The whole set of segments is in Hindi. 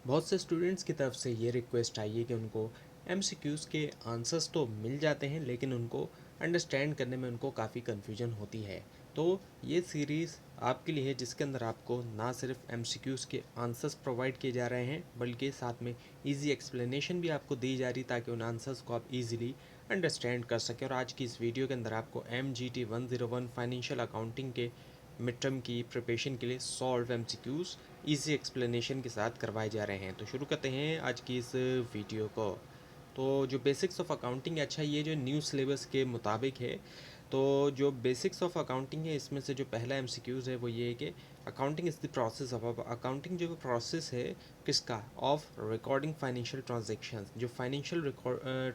बहुत से स्टूडेंट्स की तरफ से ये रिक्वेस्ट आई है कि उनको एमसीक्यूज़ के आंसर्स तो मिल जाते हैं लेकिन उनको अंडरस्टैंड करने में उनको काफ़ी कन्फ्यूजन होती है। तो ये सीरीज़ आपके लिए है जिसके अंदर आपको ना सिर्फ एमसीक्यूज़ के आंसर्स प्रोवाइड किए जा रहे हैं बल्कि साथ में इजी एक्सप्लेनेशन भी आपको दी जा रही ताकि उन आंसर्स को आप इजीली अंडरस्टैंड कर सकें। और आज की इस वीडियो के अंदर आपको MGT 101 फाइनेंशियल अकाउंटिंग के मिड टर्म की प्रिपरेशन के लिए सॉल्व एमसीक्यूज़ इजी एक्सप्लेनेशन के साथ करवाए जा रहे हैं। तो शुरू करते हैं आज की इस वीडियो को। तो जो बेसिक्स ऑफ अकाउंटिंग है, अच्छा ये जो न्यू सिलेबस के मुताबिक है, तो जो बेसिक्स ऑफ अकाउंटिंग है इसमें से जो पहला एमसीक्यूज़ है वो ये है कि accounting is the process of, accounting जो प्रोसेस है किसका, ऑफ रिकॉर्डिंग फाइनेंशियल ट्रांजेक्शन्स। जो फाइनेंशियल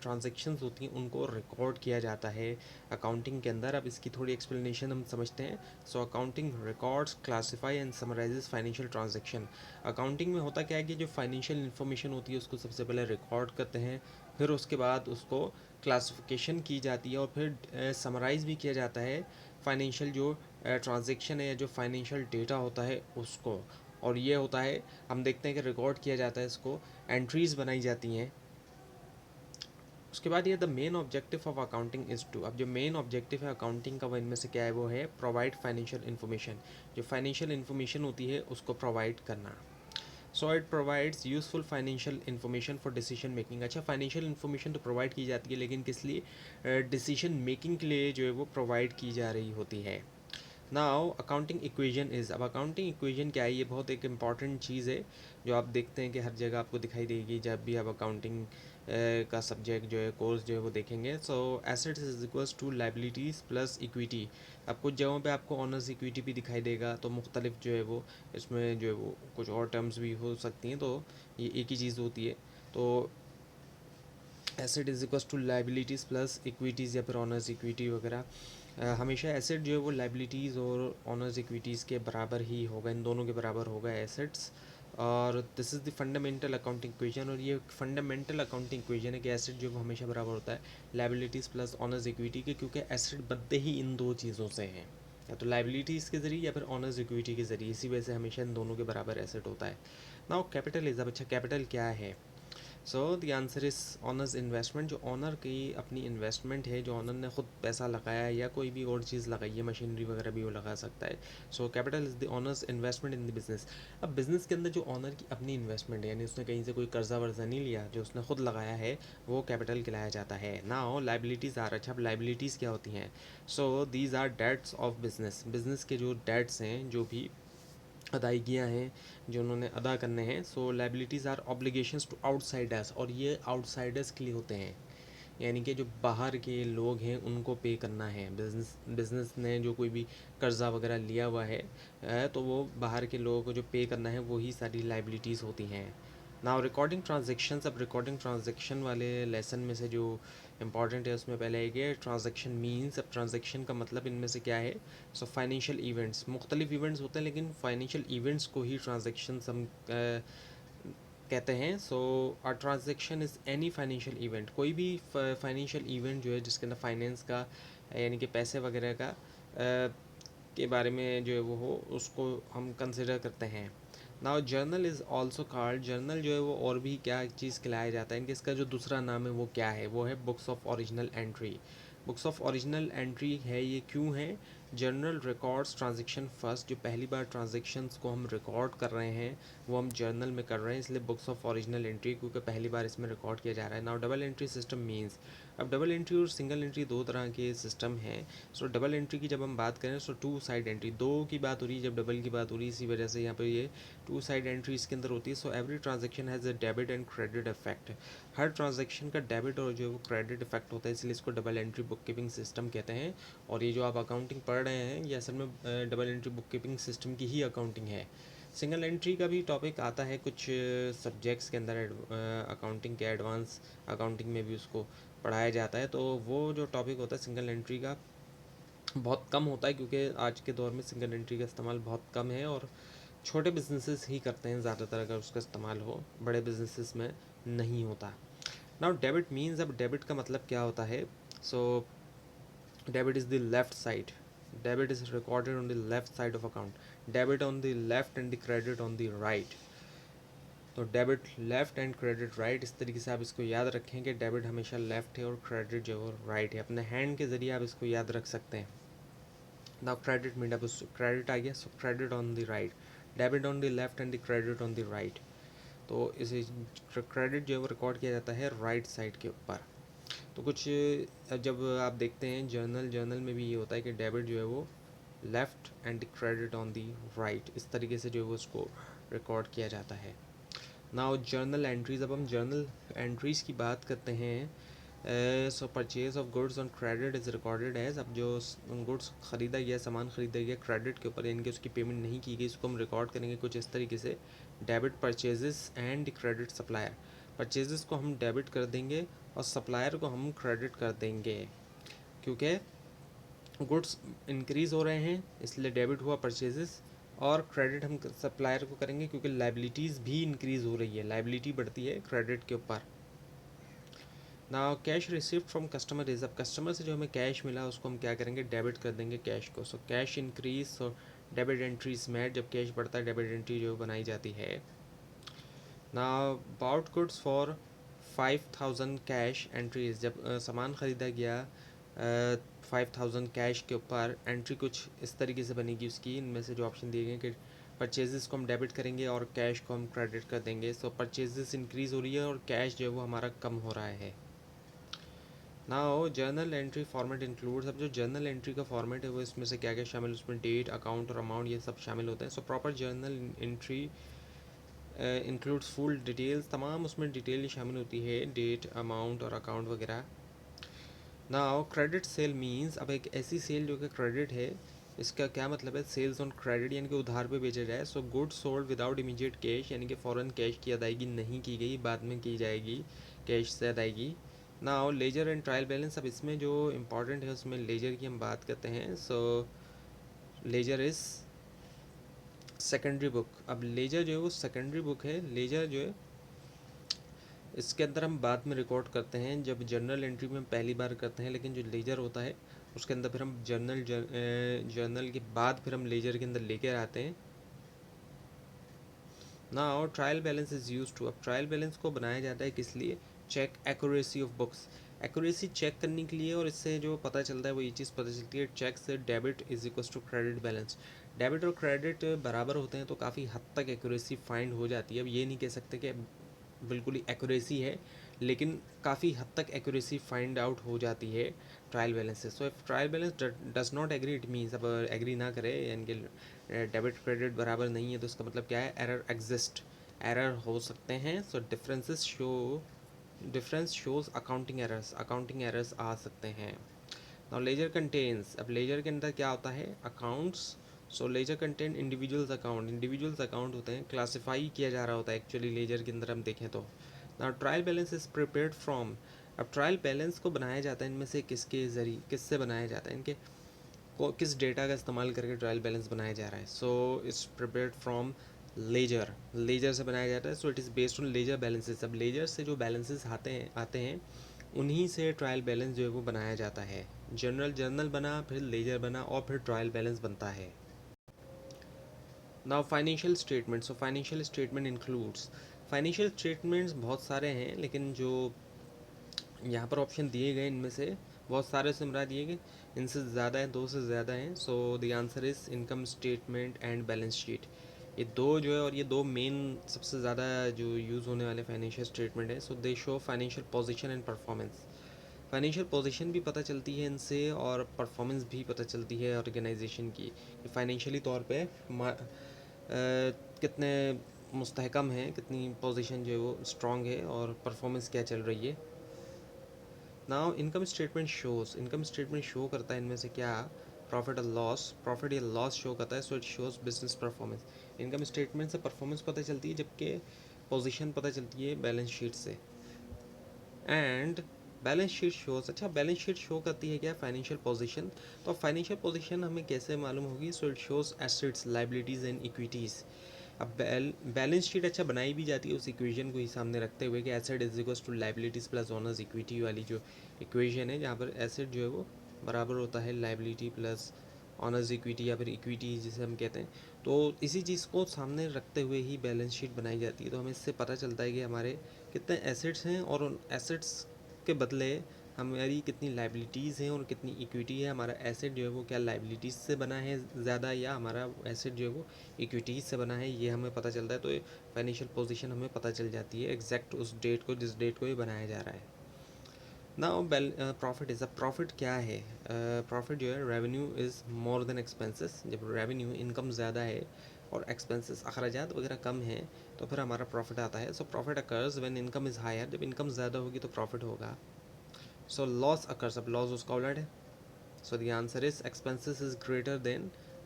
ट्रांजेक्शन्स होती हैं उनको रिकॉर्ड किया जाता है अकाउंटिंग के अंदर। अब इसकी थोड़ी एक्सप्लेनेशन हम समझते हैं। So accounting records, classify and summarises financial transaction. Accounting में होता क्या है कि जो फाइनेंशियल इन्फॉर्मेशन होती है उसको सबसे पहले रिकॉर्ड करते हैं, फिर उसके बाद उसको क्लासिफिकेशन की जाती है और फिर समराइज़ भी किया जाता है फाइनेंशियल जो ट्रांजेक्शन है या जो फाइनेंशियल डेटा होता है उसको। और ये होता है, हम देखते हैं कि रिकॉर्ड किया जाता है, इसको एंट्रीज़ बनाई जाती हैं। उसके बाद ये the main objective of accounting is to, अब जो मेन ऑब्जेक्टिव है अकाउंटिंग का वो इनमें से क्या है, वो है प्रोवाइड फाइनेंशियल इन्फॉर्मेशन। जो फाइनेंशियल इन्फॉर्मेशन होती है उसको प्रोवाइड करना। So it provides useful financial information for decision making. अच्छा, फाइनेंशियल इन्फॉर्मेशन तो प्रोवाइड की जाती है लेकिन किस लिए, डिसीजन मेकिंग के लिए जो है वो प्रोवाइड की जा रही होती है। नाउ अकाउंटिंग इक्वेशन इज़, अब अकाउंटिंग इक्वेशन क्या है, ये बहुत एक इंपॉर्टेंट चीज़ है जो आप देखते हैं कि हर जगह आपको दिखाई देगी जब भी आप अकाउंटिंग का सब्जेक्ट जो है, कोर्स जो है वो देखेंगे। So assets is equals to liabilities plus equity. अब कुछ जगहों पे आपको ऑनर्स इक्विटी भी दिखाई देगा, तो मुख्तलिफ जो है वो इसमें जो है वो कुछ और टर्म्स भी हो सकती हैं, तो ये एक ही चीज़ होती है। तो asset is equals to liabilities plus equities या फिर ऑनर्स इक्विटी वगैरह। हमेशा एसेट जो है वो लाइबिलिटीज़ और ऑनर्स इक्विटीज़ के बराबर ही होगा, इन दोनों के बराबर होगा एसेट्स। और this is the fundamental accounting equation, और ये फंडामेंटल अकाउंटिंग इक्वेशन है कि एसेट जो वो हमेशा बराबर होता है लाइबिलिटीज़ प्लस ऑनर्स इक्विटी के, क्योंकि एसेट बनते ही इन दो चीज़ों से हैं, या तो लाइबिलिटीज़ के ज़रिए या फिर ऑनर्स इक्विटी के ज़रिए। इसी वजह से हमेशा इन दोनों के बराबर एसेट होता है। नाउ कैपिटल इज़, अब अच्छा कैपिटल क्या है। So the answer is honours investment. जो ऑनर की अपनी इन्वेस्टमेंट है, जो ऑनर ने खुद पैसा लगाया है या कोई भी और चीज़ लगाई है, मशीनरी वगैरह भी वो लगा सकता है। So capital is the honours investment in the business. अब बिज़नेस के अंदर जो ऑनर की अपनी इन्वेस्टमेंट है, यानी उसने कहीं से कोई कर्जा वर्जा नहीं लिया, जो उसने खुद लगाया है, वो कैपिटल कहलाया जाता है। नाउ लाइबिलिटीज़ आर, अच्छा अब लाइबिलिटीज़ क्या होती हैं। So these are debts of business. Business के जो डेट्स हैं, जो भी अदायगियाँ हैं जो उन्होंने अदा करने हैं। So liabilities are obligations to outsiders, और ये आउटसाइडर्स के लिए होते हैं, यानी कि जो बाहर के लोग हैं उनको पे करना है। बिज़नेस बिज़नेस ने जो कोई भी कर्ज़ा वगैरह लिया हुआ है, तो वो बाहर के लोगों को जो पे करना है वही सारी लाइबिलिटीज़ होती हैं। नाउ रिकॉर्डिंग ट्रांजेक्शन्स, अब रिकॉर्डिंग ट्रांजेक्शन वाले लेसन में से जो इंपॉर्टेंट है उसमें पहले है कि ट्रांजेक्शन मीन्स। अब ट्रांजेक्शन का मतलब इनमें से क्या है। सो फाइनेंशियल इवेंट्स, मुख्तलिफ इवेंट्स होते हैं लेकिन फाइनेंशियल इवेंट्स को ही ट्रांजेक्शन हम कहते हैं। So a transaction is any financial event, कोई भी फाइनेंशियल इवेंट जो है जिसके अंदर फाइनेंस का यानी कि पैसे वगैरह का के बारे में जो है वो हो, उसको हम कंसिडर करते हैं। Now journal is also called, journal जो है वो और भी क्या चीज़ कहलाया जाता है, इनके इसका जो दूसरा नाम है वो क्या है, वो है books of original entry. Books of original entry है, ये क्यों है। जर्नल रिकॉर्ड्स ट्रांजेक्शन फर्स्ट, जो पहली बार ट्रांजेक्शन्स को हम रिकॉर्ड कर रहे हैं वो हम जर्नल में कर रहे हैं, इसलिए बुक्स ऑफ ओरिजिनल एंट्री, क्योंकि पहली बार इसमें रिकॉर्ड किया जा रहा है। Now double entry system means, अब डबल एंट्री और सिंगल एंट्री दो तरह के सिस्टम हैं। सो डबल एंट्री की जब हम बात करें, सो टू साइड एंट्री, दो की बात हो रही है जब डबल की बात हो रही है, इसी वजह से यहाँ पर ये टू साइड एंट्री इसके अंदर होती है। So every transaction has a debit and credit effect, her transaction का डेबिट और जो है वो क्रेडिट इफेक्ट होता है, इसलिए इसको double entry book keeping system कहते हैं। और ये जो आप अकाउंटिंग पढ़ रहे हैं ये असल में double entry book keeping system की ही अकाउंटिंग है। सिंगल एंट्री का भी टॉपिक आता है कुछ सब्जेक्ट्स के अंदर, अकाउंटिंग के एडवांस अकाउंटिंग में भी उसको पढ़ाया जाता है। तो वो जो टॉपिक होता है सिंगल एंट्री का बहुत कम होता है, क्योंकि आज के दौर में सिंगल एंट्री का इस्तेमाल बहुत कम है और छोटे बिजनेसेस ही करते हैं ज़्यादातर, अगर उसका इस्तेमाल हो, बड़े बिजनेसेस में नहीं होता। नाउ डेबिट मीन्स, अब डेबिट का मतलब क्या होता है। So debit is the left side, debit is recorded on the left side of account, debit on the left and the credit on the right. तो debit left and credit right, इस तरीके से आप इसको याद रखें कि डेबिट हमेशा लेफ़्ट है और क्रेडिट जो है राइट है। अपने हैंड के ज़रिए आप इसको याद रख सकते हैं। नाउ क्रेडिट मीन, अब क्रेडिट आ गया, सो credit on the right, debit on the left and the credit on the right. तो इसे क्रेडिट जो है वो रिकॉर्ड किया जाता है राइट साइड के ऊपर। तो कुछ जब आप देखते हैं जर्नल में भी ये होता है कि डेबिट जो है वो left and credit on the right, इस तरीके से जो है वो उसको रिकॉर्ड किया जाता है। नाउ जर्नल एंट्रीज, अब हम जर्नल एंट्रीज़ की बात करते हैं। So purchase of goods on credit is recorded as, अब जो गुड्स ख़रीदा गया, सामान ख़रीदा गया क्रेडिट के ऊपर, यानी कि उसकी पेमेंट नहीं की गई, इसको हम रिकॉर्ड करेंगे कुछ इस तरीके से, debit purchases and credit supplier. Purchases को हम डेबिट कर देंगे और सप्लायर को हम क्रेडिट कर देंगे, क्योंकि गुड्स इंक्रीज़ हो रहे हैं इसलिए डेबिट हुआ परचेजेस, और क्रेडिट हम सप्लायर को करेंगे क्योंकि लाइबिलिटीज़ भी इंक्रीज़ हो रही है, लाइबिलिटी बढ़ती है क्रेडिट के ऊपर। ना cash received from customer is, अब कस्टमर से जो हमें कैश मिला उसको हम क्या करेंगे, डेबिट कर देंगे कैश को। सो cash increase, so debit entry is made, जब कैश बढ़ता है डेबिट एंट्री जो बनाई जाती है। ना bought goods for 5000 cash entries, जब सामान ख़रीदा गया 5000 कैश के ऊपर, एंट्री कुछ इस तरीके से बनेगी उसकी, इनमें से जो ऑप्शन दिए गए कि परचेजेस को हम डेबिट करेंगे और कैश को हम क्रेडिट कर देंगे। सो परचेजेस इंक्रीज़ हो रही है और कैश जो है वो हमारा कम हो रहा है। Now journal entry format includes, अब जो जर्नल एंट्री का फॉर्मेट है वो इसमें से क्या क्या शामिल, उसमें डेट, अकाउंट और अमाउंट ये सब शामिल होते हैं। So proper journal entry includes full details, तमाम उसमें डिटेल शामिल होती है, डेट, अमाउंट और अकाउंट वगैरह। नाउ क्रेडिट सेल मीन्स, अब एक ऐसी सेल जो कि क्रेडिट है, इसका क्या मतलब है, सेल्स ऑन क्रेडिट यानी कि उधार पे बेचा जाए। So good sold without immediate cash, यानी कि फ़ौरन कैश की अदायगी नहीं की गई, बाद में की जाएगी कैश से अदायगी। Now ledger and trial balance, अब इसमें जो इम्पॉर्टेंट है उसमें लेजर की हम बात करते हैं। सो लेजर इज़ सेकेंडरी बुक, अब लेजर जो है वो सेकेंडरी बुक है। लेजर जो है इसके अंदर हम बाद में रिकॉर्ड करते हैं, जब जर्नल एंट्री में हम पहली बार करते हैं, लेकिन जो लेजर होता है उसके अंदर फिर हम जर्नल के बाद फिर हम लेजर के अंदर लेकर आते हैं। ना और trial balance is use to, अब ट्रायल बैलेंस को बनाया जाता है किस लिए, check accuracy of books, accuracy check करने के लिए, और इससे जो पता चलता है वो ये चीज़ पता चलती है, चेक से debit is equal to credit balance, debit और क्रेडिट बराबर होते हैं तो काफ़ी हद तक एक्यूरेसी फाइंड हो जाती है। अब ये नहीं कह सकते कि बिल्कुल ही एक्यूरेसी है, लेकिन काफ़ी हद तक एक्यूरेसी फाइंड आउट हो जाती है ट्रायल बैलेंस से। So if trial balance does not agree, it means, अब एग्री ना करे यानी कि डेबिट क्रेडिट बराबर नहीं है, तो इसका मतलब क्या है, एरर एग्जिस्ट, एरर हो सकते हैं। So difference shows accounting errors आ सकते हैं। नाउ लेजर कंटेन्स, अब लेजर के अंदर क्या होता है, accounts. So ledger contain individuals account होते हैं, क्लासीफाई किया जा रहा होता है एक्चुअली लेजर के अंदर हम देखें तो। Now trial balance is prepared from, अब ट्रायल बैलेंस को बनाया जाता है इनमें से किसके ज़रिए, किससे बनाया जाता है, इनके किस डेटा का इस्तेमाल करके ट्रायल बैलेंस बनाया जा रहा है। So it's prepared from ledger से बनाया जाता है। So it is based on ledger balances, अब लेजर से जो बैलेंसेस आते हैं उन्हीं से ट्रायल बैलेंस जो है वो बनाया जाता है। जर्नल बना, फिर लेजर बना, और फिर ट्रायल बैलेंस बनता है। Now financial statement, so financial statement includes, financial statements बहुत सारे हैं, लेकिन जो यहाँ पर ऑप्शन दिए गए इनमें से बहुत सारे सिमरा दिए गए, इनसे ज़्यादा है, दो से ज़्यादा हैं। सो the answer is income statement and balance sheet, ये दो जो है, और ये दो मेन सबसे ज़्यादा जो यूज़ होने वाले फाइनेंशियल स्टेटमेंट है। So they show financial position and performance, financial position भी पता चलती है इनसे और परफॉर्मेंस भी पता चलती है ऑर्गेनाइजेशन की, कि फाइनेंशियली तौर पे कितने मुस्तहकम हैं, कितनी पोजीशन जो है वो स्ट्रॉन्ग है, और परफॉर्मेंस क्या चल रही है। नाउ इनकम स्टेटमेंट शो करता है इनमें से क्या, प्रॉफिट या लॉस शो करता है। So it shows business performance, income statement से परफॉर्मेंस पता चलती है, जबकि पोजीशन पता चलती है बैलेंस शीट से। एंड बैलेंस शीट शोज, अच्छा बैलेंस शीट शो करती है क्या, फाइनेंशियल पोजीशन, तो फाइनेंशियल पोजीशन हमें कैसे मालूम होगी, so it shows assets, liabilities and equities. अब बैलेंस शीट अच्छा बनाई भी जाती है उस इक्वेशन को ही सामने रखते हुए कि asset is equal to liabilities plus owners equity वाली जो इक्वेशन है, जहाँ पर एसेट जो है वो बराबर होता है लाइबिलिटी प्लस ऑनर्स इक्विटी या फिर इक्विटी जिसे हम कहते हैं। तो इसी चीज़ को सामने रखते हुए ही बैलेंस शीट बनाई जाती है। तो हमें इससे पता चलता है कि हमारे कितने एसेट्स हैं और उन एसेट्स के बदले हमारी कितनी लाइबिलिटीज़ हैं और कितनी इक्विटी है। हमारा एसेट जो है वो क्या लाइबिलिटीज़ से बना है ज़्यादा, या हमारा एसेट जो है वो इक्विटीज़ से बना है, ये हमें पता चलता है। तो फाइनेंशियल पोजीशन हमें पता चल जाती है एग्जैक्ट उस डेट को जिस डेट को ये बनाया जा रहा है। ना प्रॉफिट इज़, प्रॉफिट क्या है? प्रॉफिट जो है revenue is more than expenses. जब रेवेन्यू इनकम ज़्यादा है और एक्सपेंसेस अखराजात वगैरह कम हैं तो फिर हमारा प्रॉफिट आता है। So profit occurs when income is higher, जब इनकम ज़्यादा होगी तो प्रॉफिट होगा। सो लॉस अकर्स, अब लॉस उसका उलट है। So the answer is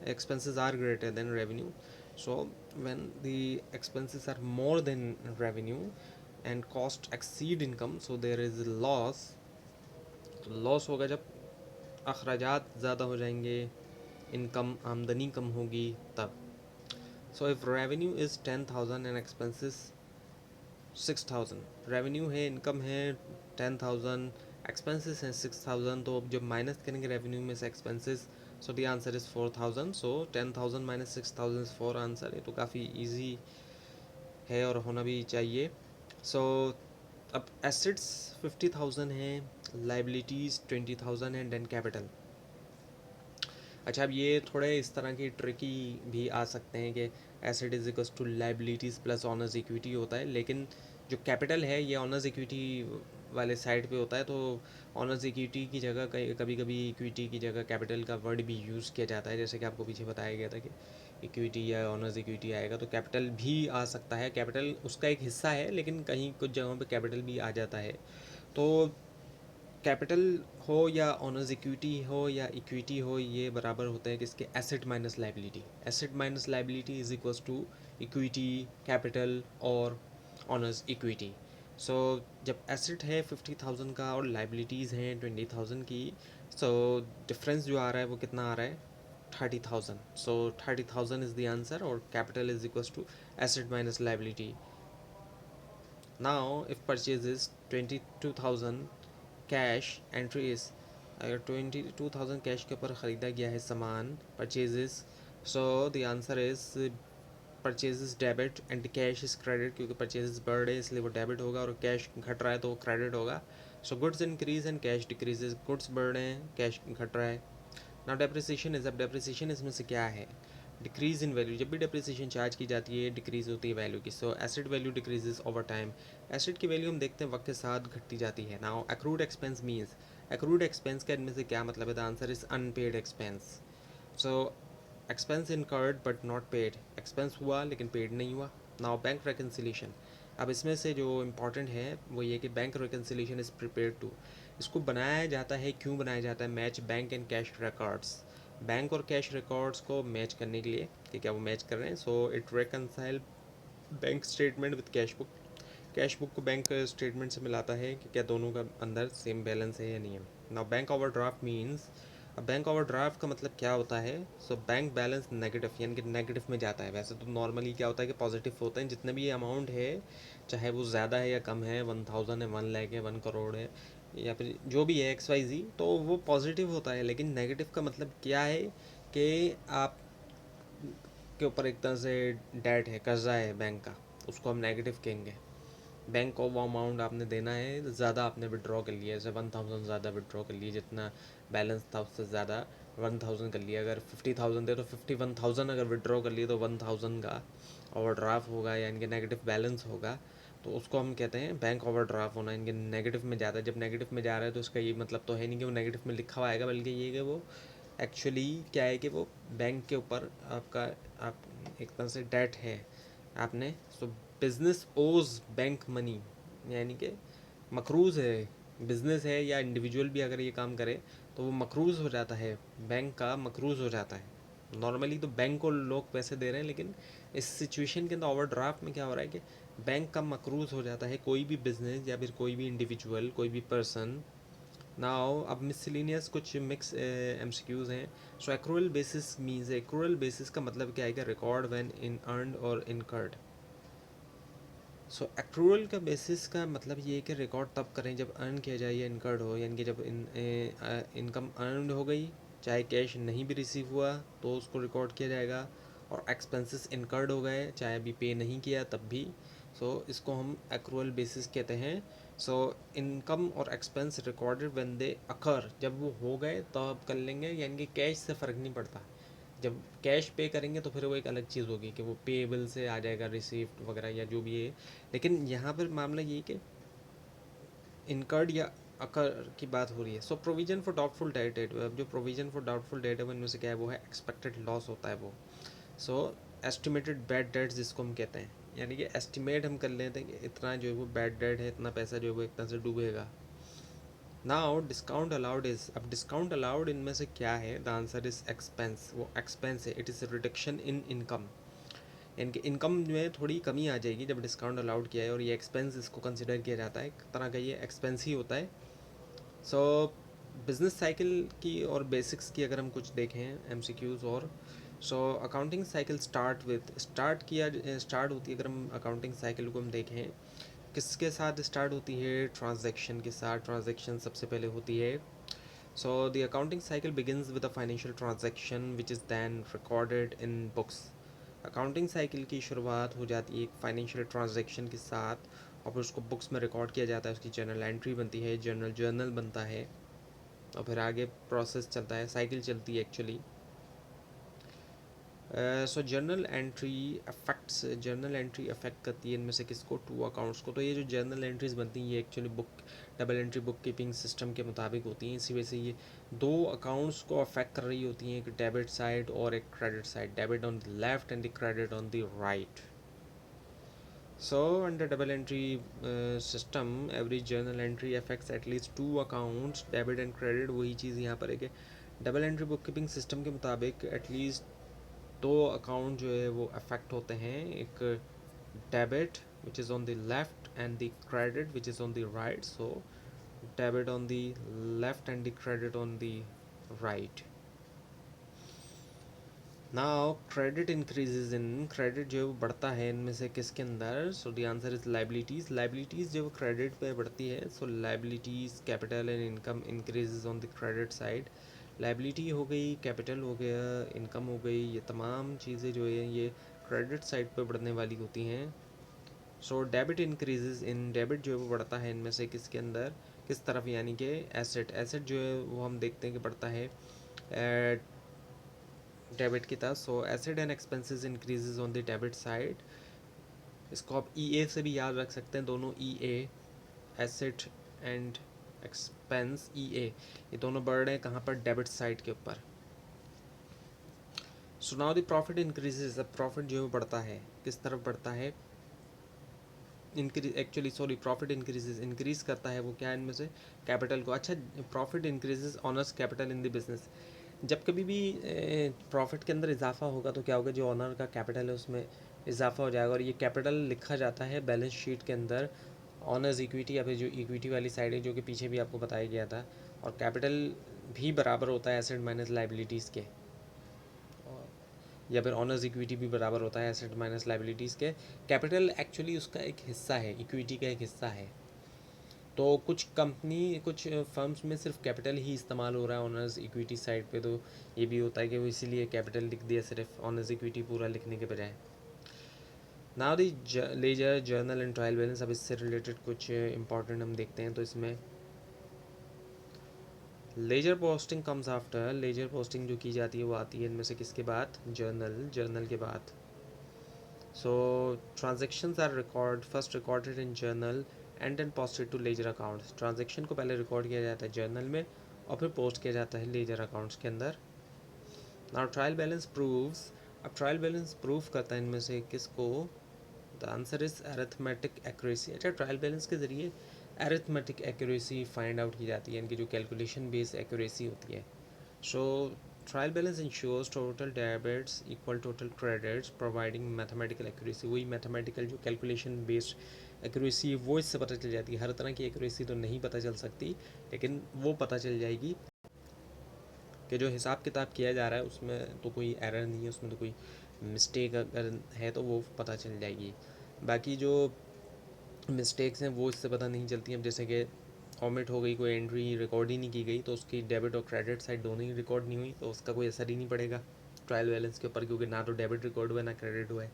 expenses are greater than revenue. So when the expenses are more than revenue and cost exceed income, so there is a loss. तो लॉस होगा जब अखराजात ज़्यादा हो जाएंगे, इनकम आमदनी कम होगी तब। So if revenue is 10,000 and expenses 6,000, revenue है, इनकम है 10,000, एक्सपेंसेस हैं 6,000, तो अब जब माइनस करेंगे रेवेन्यू में से expenses, so the answer is 4,000। So 10,000 minus 6,000 is 4 answer है। तो काफ़ी ईजी है और होना भी चाहिए। सो अब एसेट्स 50,000 हैं, लाइबिलिटीज़ 20,000 हैं, देन कैपिटल। अच्छा, अब ये थोड़े इस तरह की ट्रिकी भी आ सकते हैं कि asset is equals to liabilities plus owners equity होता है, लेकिन जो कैपिटल है ये ऑनर्स इक्विटी वाले साइड पे होता है। तो ऑनर्स इक्विटी की जगह कभी कभी इक्विटी की जगह कैपिटल का वर्ड भी यूज़ किया जाता है, जैसे कि आपको पीछे बताया गया था कि इक्विटी या ऑनर्स इक्विटी आएगा तो कैपिटल भी आ सकता है। कैपिटल उसका एक हिस्सा है, लेकिन कहीं कुछ जगहों पे कैपिटल भी आ जाता है। तो कैपिटल हो या ऑनर्स इक्विटी हो या इक्विटी हो, ये बराबर होते हैं किसके? Asset minus liability. Asset minus liability is equals to equity, capital और ऑनर्स इक्विटी। सो जब एसेट है 50,000 का और लाइबिलिटीज़ हैं 20,000 की, सो डिफरेंस जो आ रहा है वो कितना आ रहा है? 30,000। सो 30,000 इज़ द आंसर, और capital is equals to asset minus liability. Now if purchases 22,000 cash entries, अगर 22,000 कैश के ऊपर ख़रीदा गया है सामान, purchases, so the answer is purchases debit and cash is credit, क्योंकि परचेजेस बढ़ रहे हैं इसलिए वो डेबिट होगा और कैश घट रहा है तो वो क्रेडिट होगा। So goods increase and cash decreases, goods बढ़ रहे हैं, कैश घट रहा है। नाउ डेप्रिसिएशन इज, अब डेप्रिसिएशन इसमें से क्या है? डिक्रीज इन वैल्यू, जब भी डेप्रिसिएशन चार्ज की जाती है डिक्रीज होती है वैल्यू की। So asset value decreases over time, asset की वैल्यू हम देखते हैं वक्त के साथ घटती जाती है। Now accrued expense means, accrued expense का इनमें से क्या मतलब है? The answer is unpaid expense. So expense incurred but not paid, expense हुआ लेकिन पेड नहीं हुआ। नाउ बैंक रिकन्सिलेशन, अब इसमें से जो इम्पॉर्टेंट है वो ये कि bank reconciliation is prepared to, इसको बनाया जाता है, क्यों बनाया जाता है? Match bank and cash records, bank और कैश रिकॉर्ड्स को मैच करने के लिए कि क्या वो मैच कर रहे हैं। So it reconcile bank statement with cash book, cash book को बैंक स्टेटमेंट से मिलाता है कि क्या दोनों का अंदर सेम बैलेंस है या नहीं है। नाउ बैंक ओवरड्राफ्ट मीन्स, अब बैंक ओवरड्राफ्ट का मतलब क्या होता है? सो बैंक बैलेंस नेगेटिव, यानी कि नेगेटिव में जाता है। वैसे तो नॉर्मली क्या होता है कि पॉजिटिव होते हैं, जितने भी अमाउंट है चाहे वो ज़्यादा है या कम है, 1,000 है, 1 लाख है, 1 करोड़ है, या फिर जो भी है XYZ, तो वो पॉजिटिव होता है। लेकिन नेगेटिव का मतलब क्या है कि आप के ऊपर एक तरह से डेट है, कर्जा है बैंक का, उसको हम नेगेटिव कहेंगे। बैंक को वो अमाउंट आपने देना है, ज़्यादा आपने विड्रॉ कर लिया, जैसे 1,000 ज़्यादा विड्रॉ कर लिए, जितना बैलेंस था उससे ज़्यादा 1,000 कर लिया। अगर 50,000 थे तो 51,000 अगर विड्रॉ कर लिए तो 1,000 का ओवरड्राफ्ट होगा, यानी कि नेगेटिव बैलेंस होगा। तो उसको हम कहते हैं बैंक ओवरड्राफ्ट होना, इनके नेगेटिव में जाता है। जब नेगेटिव में जा रहा है तो इसका ये मतलब तो है नहीं कि वो नेगेटिव में लिखा हुआ आएगा, बल्कि ये कि वो एक्चुअली क्या है कि वो बैंक के ऊपर आपका आप एक तरह से डेट है आपने। सो बिजनेस ओज बैंक मनी, यानी कि मकरूज़ है, बिजनेस है या इंडिविजुअल भी अगर ये काम करे तो वो मकरूज़ हो जाता है, बैंक का मकरूज़ हो जाता है। नॉर्मली तो बैंक को लोग पैसे दे रहे हैं, लेकिन इस सिचुएशन के अंदर ओवरड्राफ्ट में क्या हो रहा है कि बैंक का मकरूज़ हो जाता है कोई भी बिजनेस या फिर कोई भी इंडिविजुअल, कोई भी पर्सन। नाउ अब मिसलिनियस कुछ मिक्स MCQs हैं। So accrual basis means, accrual basis का मतलब क्या है कि रिकॉर्ड व्हेन इन अर्नड और इनकर्ड। सो एक्रूअल का बेसिस का मतलब ये है कि रिकॉर्ड तब करें जब अर्न किया जाए या इनकर्ड हो, यानी कि जब इनकम अर्नड हो गई चाहे कैश नहीं भी रिसीव हुआ तो उसको रिकॉर्ड किया जाएगा, और एक्सपेंसेस इनकर्ड हो गए चाहे अभी पे नहीं किया तब भी, सो इसको हम एक्रूअल बेसिस कहते हैं। सो इनकम और एक्सपेंस रिकॉर्डेड व्हेन दे अकर, जब वो हो गए तो आप कर लेंगे, यानी कि कैश से फ़र्क नहीं पड़ता। जब कैश पे करेंगे तो फिर वो एक अलग चीज़ होगी कि वो पेएबल से आ जाएगा रिसीप्ट वगैरह या जो भी है, लेकिन यहाँ पर मामला ये कि इनकर्ड या अकर की बात हो रही है। So provision for doubtful debt है, अब जो प्रोविजन फॉर डाउटफुल डेट है वो इनमें से क्या है, वो है एक्सपेक्टेड लॉस होता है वो। सो एस्टिमेटेड बैड डेट्स जिसको हम कहते हैं, यानी कि एस्टिमेट हम कर लेते हैं कि इतना जो है वो बैड डेट है, इतना पैसा जो है वो इतना से डूबेगा। नाउ डिस्काउंट अलाउड इज, अब डिस्काउंट अलाउड इनमें से क्या है, द आंसर इज एक्सपेंस, वो एक्सपेंस है। It is reduction in income, यानी कि इनकम में थोड़ी कमी आ जाएगी जब डिस्काउंट अलाउड किया है, और ये एक्सपेंस इसको कंसिडर किया जाता है, एक तरह का ये एक्सपेंस ही होता है। सो बिजनेस साइकिल की और बेसिक्स की अगर हम कुछ देखें एमसीक्यूज़, और सो अकाउंटिंग साइकिल स्टार्ट होती है, अगर हम अकाउंटिंग साइकिल को हम देखें किसके साथ स्टार्ट होती है, ट्रांजैक्शन के साथ। ट्रांजैक्शन सबसे पहले होती है। So the accounting cycle begins with a financial transaction which is then recorded in books. Accounting cycle की शुरुआत हो जाती है एक फाइनेंशियल ट्रांजैक्शन के साथ, और फिर उसको बुक्स में रिकॉर्ड किया जाता है, उसकी जर्नल एंट्री बनती है, जर्नल बनता है, और फिर आगे प्रोसेस चलता है, साइकिल चलती है एक्चुअली। सो जर्नल एंट्री अफेक्ट करती है इनमें से किसको, टू अकाउंट्स को। तो ये जो जर्नल एंट्रीज बनती हैं ये actually double entry book keeping system के मुताबिक होती हैं, इसी वजह से ये दो अकाउंट्स को अफेक्ट कर रही होती हैं, एक डेबिट साइड और एक credit side, debit on the left and the credit on the right. So, under double entry system, every journal entry affects at least two accounts, debit and credit। वही चीज़ यहाँ पर है कि double entry book keeping system के मुताबिक एटलीस्ट दो अकाउंट जो है वो अफेक्ट होते हैं, एक debit which is on the left and the credit which is on the right. So debit on the left and the credit on the right. Now credit increases in, credit जो है वो बढ़ता है इनमें से किसके अंदर, so the answer is liabilities. Liabilities जो क्रेडिट पे बढ़ती है, so liabilities capital and income increases on the credit side. Liability हो गई, कैपिटल हो गया, इनकम हो गई, ये तमाम चीज़ें जो है ये क्रेडिट साइड पे बढ़ने वाली होती हैं। सो डेबिट इंक्रीजेज इन, डेबिट जो है वो बढ़ता है इनमें से किसके अंदर, किस तरफ, यानी कि एसेट। एसेट जो है वो हम देखते हैं कि बढ़ता है डेबिट की तरफ। So asset and expenses increases on the debit side. इसको आप ई ए से भी याद रख सकते हैं, दोनों ई ए, एसेट एंड एक्सपेंस, ई ए, ये दोनों बढ़ रहे हैं कहाँ पर, डेबिट साइड के ऊपर। So now the profit increases, अब प्रॉफिट जो है बढ़ता है किस तरफ बढ़ता है, प्रॉफिट इंक्रीजेज, इंक्रीज करता है वो क्या है इनमें से, कैपिटल को। अच्छा, profit increases honours capital in the business. जब कभी भी प्रॉफिट के अंदर इजाफा होगा तो क्या होगा, जो ऑनर का कैपिटल है उसमें इजाफा हो जाएगा, और ये कैपिटल लिखा जाता है बैलेंस शीट के अंदर ऑनर्स इक्विटी, या फिर जो इक्विटी वाली साइड है जो कि पीछे भी आपको बताया गया था। और कैपिटल भी बराबर होता है एसेट माइनस लाइबिलिटीज़ के, या फिर ऑनर्स इक्विटी भी बराबर होता है एसेट माइनस लाइबिलिटीज़ के। कैपिटल एक्चुअली उसका एक हिस्सा है, इक्विटी का एक हिस्सा है। तो कुछ फर्म्स में सिर्फ कैपिटल ही इस्तेमाल हो रहा है ऑनर्स इक्विटी साइड पे, तो ये भी होता है कि वो इसीलिए कैपिटल लिख दिया सिर्फ, ऑनर्स इक्विटी पूरा लिखने के बजाय। Now the ledger journal and trial balance, अब इससे रिलेटेड कुछ इंपॉर्टेंट हम देखते हैं। तो इसमें ledger posting comes after, ledger posting जो की जाती है वो आती है इनमें से किसके बाद, जर्नल के बाद। So transactions are first recorded in journal and then posted to ledger accounts. Transaction को पहले रिकॉर्ड किया जाता है जर्नल में और फिर पोस्ट किया जाता है लेजर अकाउंट्स के अंदर। नाउ ट्रायल बैलेंस प्रूव्स, अब ट्रायल बैलेंस प्रूव करता है इनमें से किसको, the answer is arithmetic accuracy. अच्छा, ट्रायल बैलेंस के ज़रिए अरिथमेटिक एक्यूरेसी फाइंड आउट की जाती है, इनकी जो कैलकुलेशन बेस्ड एक्यूरेसी होती है। So trial balance ensures total debits equal total credits providing mathematical accuracy. वही मैथमेटिकल जो कैलकुलेशन बेस्ड एक्यूरेसी वो इससे पता चल जाती है। हर तरह की एक्यूरेसी तो नहीं पता चल सकती, लेकिन वो पता चल जाएगी कि जो हिसाब किताब किया जा रहा है उसमें तो कोई एरर नहीं है, उसमें तो कोई मिस्टेक अगर है तो वो पता चल जाएगी। बाकी जो मिस्टेक्स हैं वो इससे पता नहीं चलती हैं, जैसे कि ऑमिट हो गई, कोई एंट्री रिकॉर्ड ही नहीं की गई, तो उसकी डेबिट और क्रेडिट साइड दोनों ही रिकॉर्ड नहीं हुई, तो उसका कोई असर ही नहीं पड़ेगा ट्रायल बैलेंस के ऊपर, क्योंकि ना तो डेबिट रिकॉर्ड हुआ है ना क्रेडिट हुआ है।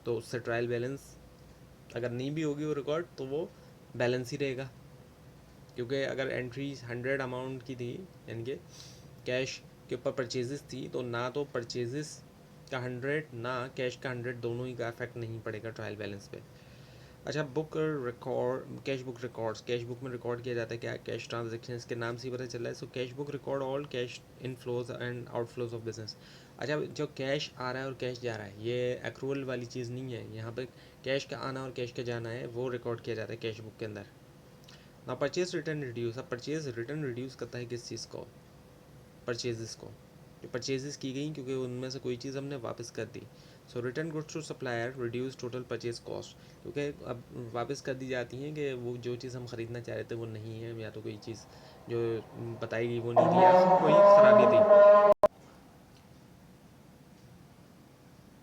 तो उससे ट्रायल बैलेंस अगर नहीं भी होगी वो रिकॉर्ड, तो वो बैलेंस ही रहेगा, क्योंकि अगर एंट्री 100 अमाउंट की थी, यानी कि कैश के ऊपर परचेजेस थी, तो ना तो परचेजेस का 100 ना कैश का 100 दोनों ही का इफेक्ट नहीं पड़ेगा ट्रायल बैलेंस पे। अच्छा, book record, cash book records, cash book में रिकॉर्ड किया जाता है क्या? कैश ट्रांजेक्शन, के नाम से ही पता चल रहा है। So cash book record all cash inflows and outflows of business. अच्छा, जो कैश आ रहा है और कैश जा रहा है, ये एक्रूअल वाली चीज़ नहीं है, यहाँ पे कैश का आना और कैश का जाना है, वो रिकॉर्ड किया जाता है कैश बुक के अंदर ना। परचेज रिटर्न रिड्यूस, अब परचेज रिटर्न रिड्यूस करता है किस चीज़ को? परचेजेस को, जो परचेजेस की गई क्योंकि उनमें से कोई चीज़ हमने वापस कर दी। So return goods to supplier reduce total purchase cost, क्योंकि अब वापस कर दी जाती हैं कि वो जो चीज़ हम ख़रीदना चाह रहे थे वो नहीं है, या तो कोई चीज़ जो बताई गई वो नहीं थी, या कोई ख़राबी थी।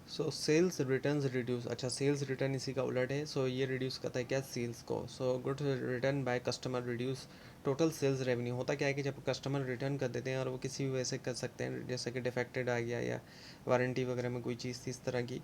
सो सेल्स रिटर्न रिड्यूस, अच्छा सेल्स रिटर्न इसी का उलट है। सो ये रिड्यूस करता है क्या? सेल्स को। So good return by customer reduce total sales revenue. होता क्या है कि जब कस्टमर रिटर्न कर देते हैं, और वो किसी भी वजह से कर सकते हैं, जैसे कि डिफेक्टेड आ गया या वारंटी वगैरह में कोई चीज़ थी इस तरह की,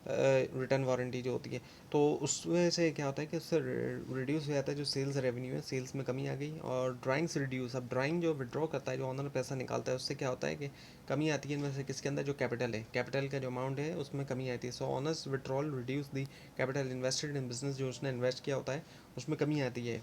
रिटर्न वारंटी जो होती है, तो उसमें से क्या होता है कि उससे रिड्यूस हो जाता है जो सेल्स रेवेन्यू है, सेल्स में कमी आ गई। और ड्राइंग्स रिड्यूस, अब ड्राइंग जो विड्रॉ करता है, जो ऑनर पैसा निकालता है, उससे क्या होता है कि कमी आती है इनमें से किसके अंदर? जो कैपिटल है, कैपिटल का जो अमाउंट है उसमें कमी आती है। So owners withdrawal reduce the capital invested in business, जो उसने इन्वेस्ट किया होता है उसमें कमी आती है।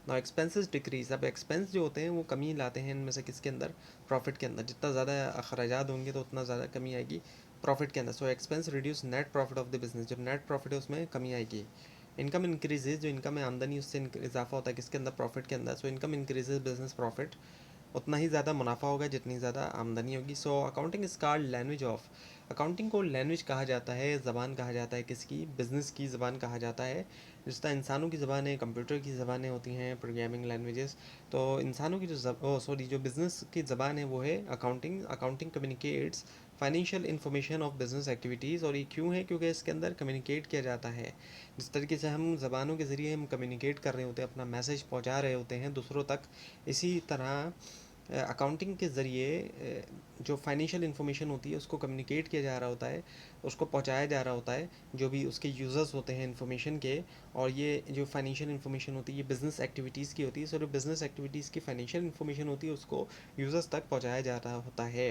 ना एक्सपेंसेस डिक्रीज, अब एक्सपेंस जो होते हैं वो कमी लाते हैं इनमें से किसके अंदर? प्रॉफिट के अंदर। जितना ज़्यादा अखराजात होंगे तो उतना ज़्यादा कमी आएगी प्रॉफिट के अंदर। So expense reduce net profit of the business, जब नेट प्रॉफिट है उसमें कमी आएगी। इनकम इंक्रीजेज, जो इनकम है आमदनी, उससे इजाफा होता है किसके अंदर? प्रॉफिट के अंदर। So income increases business profit, उतना ही ज़्यादा मुनाफा होगा जितनी ज़्यादा आमदनी होगी। So accounting is called language of, accounting को लैंग्वेज कहा जाता है, ज़बान कहा जाता है किसकी? बिज़नेस की ज़बान कहा जाता है। जिस तरह इंसानों की ज़बान है, कंप्यूटर की ज़बानें होती हैं, प्रोग्रामिंग लैंग्वेजेस, तो इंसानों की जो बिज़नेस की ज़बान है वो है accounting. Accounting communicates financial information of business activities, और ये क्यों है? क्योंकि इसके अंदर कम्युनिकेट किया जाता है। जिस तरीके से हम ज़बानों के ज़रिए हम कम्युनिकेट कर रहे होते हैं, अपना मैसेज पहुंचा रहे होते हैं दूसरों तक, इसी तरह अकाउंटिंग के ज़रिए जो फाइनेंशियल इन्फॉर्मेशन होती है उसको कम्युनिकेट किया जा रहा होता है, उसको पहुंचाया जा रहा होता है जो भी उसके यूज़र्स होते हैं इन्फॉर्मेशन के। और ये जो फाइनेंशियल इन्फॉर्मेशन होती है ये बिज़नेस एक्टिविटीज़ की होती है। सो जो बिज़नेस एक्टिविटीज़ की फाइनेंशियल इन्फॉर्मेशन होती है उसको यूज़र्स तक पहुंचाया जा रहा होता है।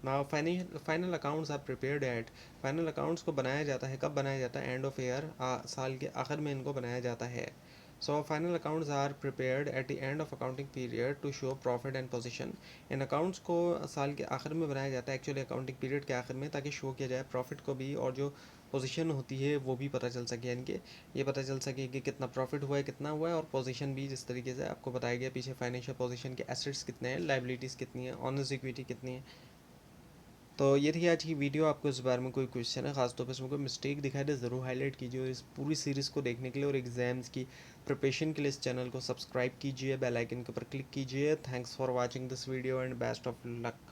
ना final accounts are prepared at, final accounts को बनाया जाता है, कब बनाया जाता है? एंड ऑफ ईयर, साल के आखिर में इनको बनाया जाता है। So final accounts are prepared at the end of accounting period to show profit and position. In accounts को साल के आखिर में बनाया जाता है, एक्चुअली अकाउंटिंग पीरियड के आखिर में, ताकि शो किया जाए प्रॉफिट को भी, और जो पोजीशन होती है वो भी पता चल सके, यानी कि ये पता चल सके कि कितना प्रॉफिट हुआ है, कितना हुआ है, और पोजीशन भी जिस तरीके से आपको बताया गया पीछे, फाइनेंशियल पोजीशन के एसेट्स कितने हैं, लाइबिलिटीज़ कितनी है, ऑनर्स इक्विटी कितनी है। तो ये थी आज की वीडियो। आपको इस बारे में कोई क्वेश्चन है, खासतौर पर इसमें कोई मिस्टेक दिखाई दे ज़रूर हाईलाइट कीजिए, और इस पूरी सीरीज़ को देखने के लिए और एग्ज़ाम्स की प्रिपरेशन के लिए इस चैनल को सब्सक्राइब कीजिए, बेल आइकन के ऊपर क्लिक कीजिए। Thanks for watching this video and best of luck.